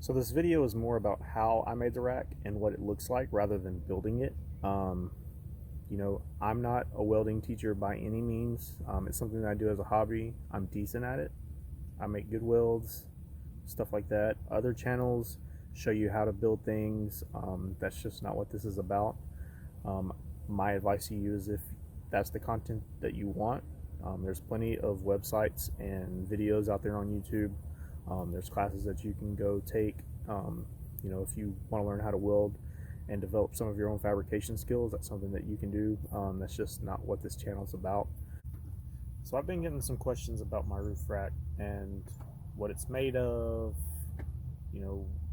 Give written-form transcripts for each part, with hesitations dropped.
So this video is more about how I made the rack and what it looks like rather than building it. I'm not a welding teacher by any means. It's something that I do as a hobby. I'm decent at it. I make good welds, stuff like that. Other channels show you how to build things. That's just not what this is about. My advice to you is if that's the content that you want, there's plenty of websites and videos out there on YouTube. There's classes that you can go take. If you want to learn how to weld and develop some of your own fabrication skills, that's something that you can do. That's just not what this channel is about. So I've been getting some questions about my roof rack and what it's made of,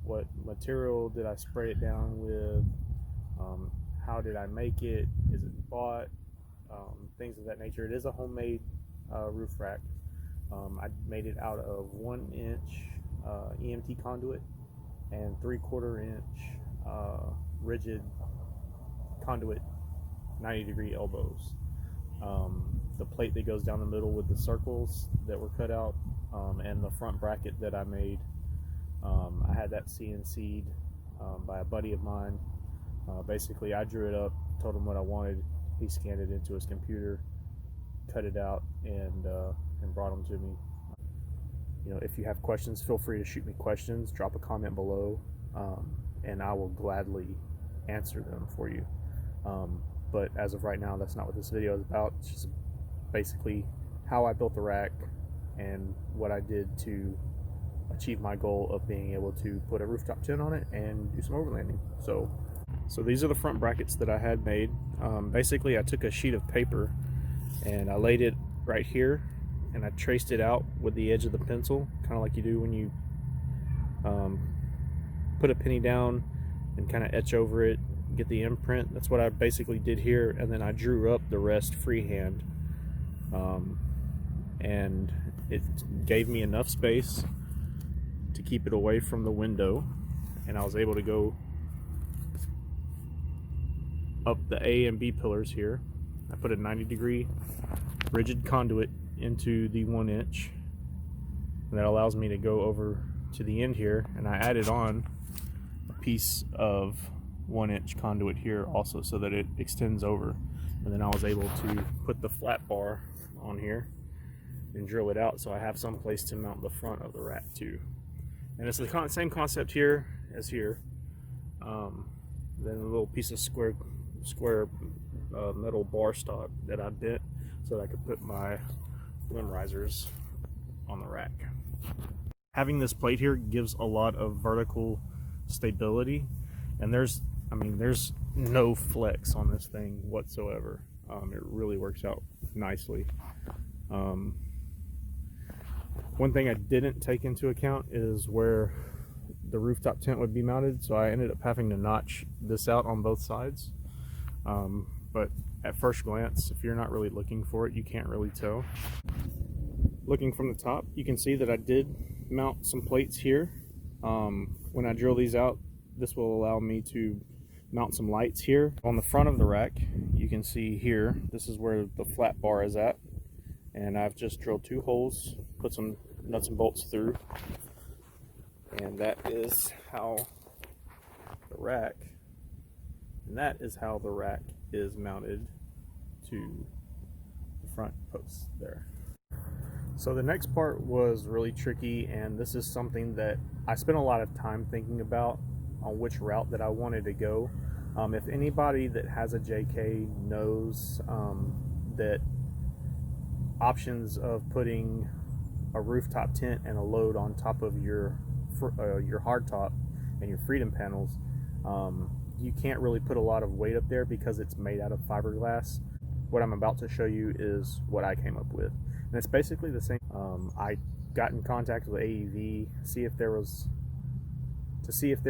what material did I spray it down with, how did I make it, is it bought, things of that nature. It is a homemade roof rack. I made it out of 1-inch EMT conduit and 3/4 inch rigid conduit 90-degree elbows. The plate that goes down the middle with the circles that were cut out, and the front bracket that I made, I had that CNC'd by a buddy of mine. Basically, I drew it up, told him what I wanted. He scanned it into his computer, cut it out, and brought them to me. If you have questions, feel free to shoot me questions. Drop a comment below, and I will gladly answer them for you. But as of right now, that's not what this video is about. It's just basically how I built the rack and what I did to achieve my goal of being able to put a rooftop tent on it and do some overlanding. So these are the front brackets that I had made. Basically, I took a sheet of paper and I laid it right here, and I traced it out with the edge of the pencil, kind of like you do when you put a penny down and kind of etch over it, get the imprint. That's what I basically did here, and then I drew up the rest freehand, and it gave me enough space to keep it away from the window, and I was able to go up the A and B pillars here. I put a 90-degree rigid conduit into the 1-inch, and that allows me to go over to the end here, and I added on a piece of 1-inch conduit here also so that it extends over, and then I was able to put the flat bar on here and drill it out so I have some place to mount the front of the rack too. And it's the same concept here as here. Then a little piece of square metal bar stock that I bent so that I could put my limb risers on the rack. Having this plate here gives a lot of vertical stability, and there's no flex on this thing whatsoever. It really works out nicely. One thing I didn't take into account is where the rooftop tent would be mounted, so I ended up having to notch this out on both sides. But at first glance, if you're not really looking for it, you can't really tell. Looking from the top, you can see that I did mount some plates here. When I drill these out, this will allow me to mount some lights here. On the front of the rack, you can see here, this is where the flat bar is at. And I've just drilled 2 holes, put some nuts and bolts through. And that is how the rack is mounted to the front posts there. So the next part was really tricky, and this is something that I spent a lot of time thinking about on which route that I wanted to go. If anybody that has a JK knows that options of putting a rooftop tent and a load on top of your hardtop and your freedom panels, you can't really put a lot of weight up there because it's made out of fiberglass. What I'm about to show you is what I came up with, and it's basically the same. I got in contact with AEV to see if there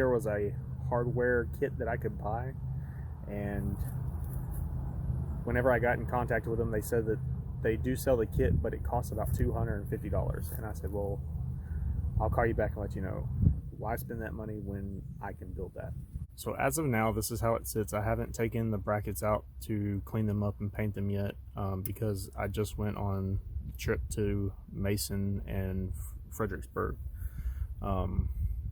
was a hardware kit that I could buy, and whenever I got in contact with them, they said that they do sell the kit, but it costs about $250. And I said, well, I'll call you back and let you know. Why spend that money when I can build that? So as of now, this is how it sits. I haven't taken the brackets out to clean them up and paint them yet, because I just went on a trip to Mason and Fredericksburg.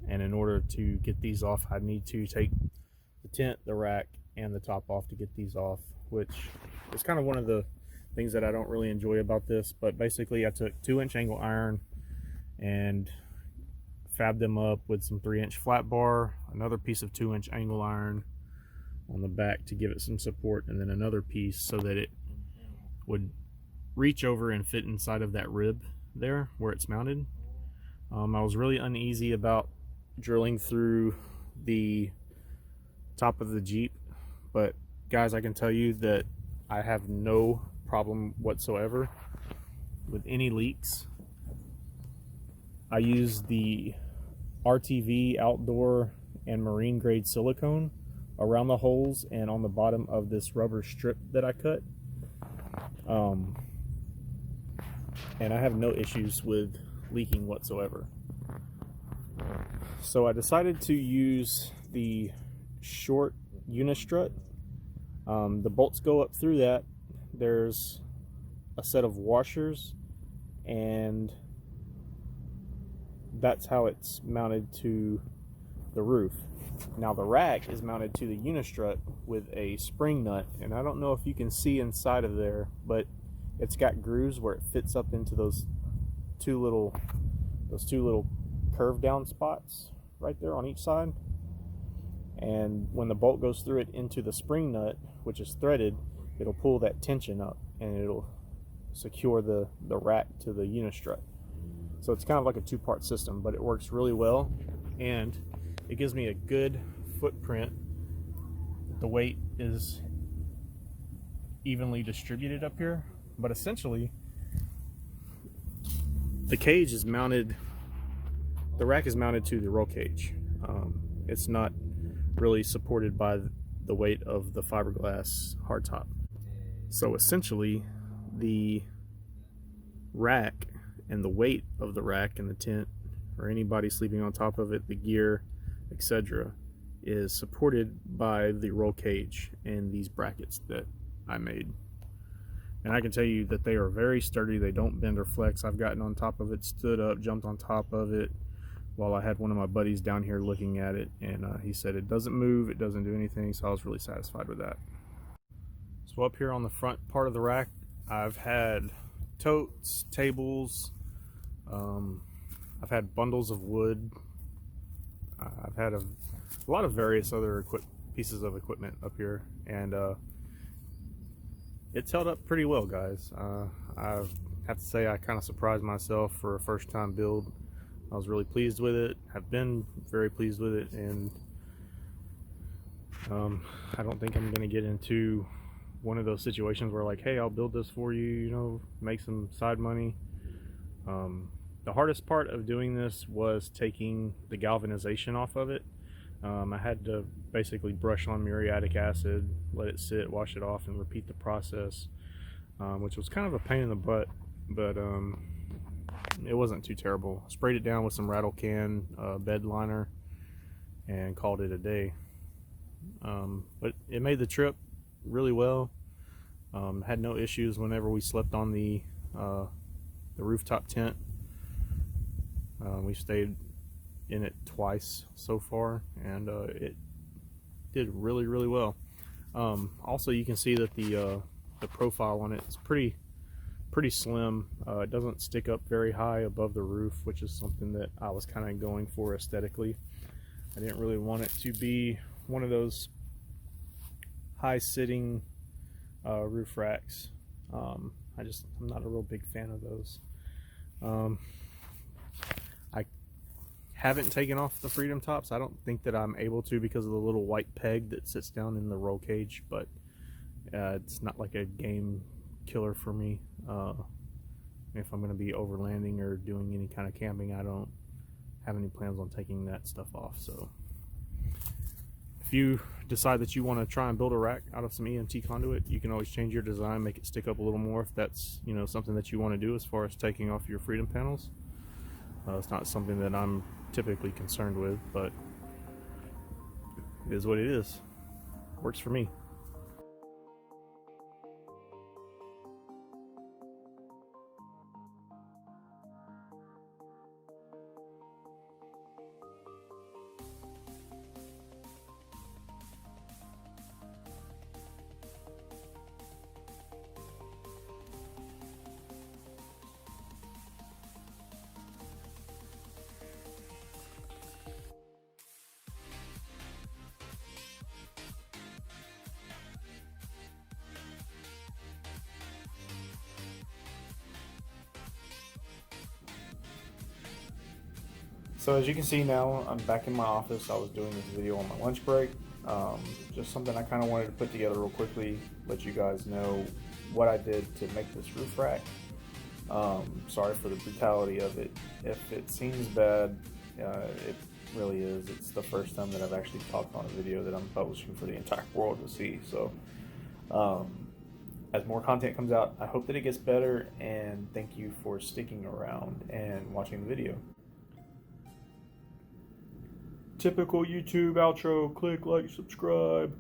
And in order to get these off, I need to take the tent, the rack, and the top off to get these off, which is kind of one of the things that I don't really enjoy about this. But basically I took 2-inch angle iron and fabbed them up with some 3-inch flat bar, another piece of 2-inch angle iron on the back to give it some support, and then another piece so that it would reach over and fit inside of that rib there where it's mounted. I was really uneasy about drilling through the top of the Jeep, but guys, I can tell you that I have no problem whatsoever with any leaks. I use the RTV outdoor and marine grade silicone around the holes and on the bottom of this rubber strip that I cut, and I have no issues with leaking whatsoever. So I decided to use the short uni-strut. The bolts go up through that. There's a set of washers, and that's how it's mounted to the roof. Now the rack is mounted to the uni-strut with a spring nut, and I don't know if you can see inside of there, but it's got grooves where it fits up into those two little curved down spots right there on each side. And when the bolt goes through it into the spring nut, which is threaded, it'll pull that tension up and it'll secure the rack to the uni-strut. So it's kind of like a two-part system, but it works really well, and it gives me a good footprint. The weight is evenly distributed up here, but essentially the cage is mounted, the rack is mounted to the roll cage. It's not really supported by the weight of the fiberglass hardtop. So essentially the rack and the weight of the rack and the tent, or anybody sleeping on top of it, the gear, etc., is supported by the roll cage and these brackets that I made. And I can tell you that they are very sturdy. They don't bend or flex. I've gotten on top of it, stood up, jumped on top of it while I had one of my buddies down here looking at it, and he said it doesn't move, it doesn't do anything, so I was really satisfied with that. So up here on the front part of the rack, I've had totes, tables, I've had bundles of wood, I've had a lot of various other pieces of equipment up here, and it's held up pretty well, guys. I have to say I kind of surprised myself for a first time build. I was really pleased with it, have been very pleased with it, and I don't think I'm going to get into one of those situations where, like, hey, I'll build this for you, you know, make some side money. The hardest part of doing this was taking the galvanization off of it. I had to basically brush on muriatic acid, let it sit, wash it off, and repeat the process, which was kind of a pain in the butt, but it wasn't too terrible. I sprayed it down with some rattle can bedliner and called it a day. But it made the trip really well. Had no issues whenever we slept on the rooftop tent. We stayed in it twice so far, and it did really, really well. Also, you can see that the profile on it is pretty slim. It doesn't stick up very high above the roof, which is something that I was kind of going for aesthetically. I didn't really want it to be one of those high sitting roof racks. I'm not a real big fan of those. I haven't taken off the Freedom tops. I don't think that I'm able to because of the little white peg that sits down in the roll cage, but it's not like a game killer for me. If I'm going to be overlanding or doing any kind of camping, I don't have any plans on taking that stuff off. So if you decide that you want to try and build a rack out of some EMT conduit, you can always change your design, make it stick up a little more if that's, you know, something that you want to do as far as taking off your Freedom panels. It's not something that I'm typically concerned with, but it is what it is. Works for me. So as you can see now, I'm back in my office. I was doing this video on my lunch break. Just something I kind of wanted to put together real quickly, let you guys know what I did to make this roof rack. Sorry for the brutality of it. If it seems bad, it really is. It's the first time that I've actually talked on a video that I'm publishing for the entire world to see. So as more content comes out, I hope that it gets better, and thank you for sticking around and watching the video. Typical YouTube outro, click, like, subscribe.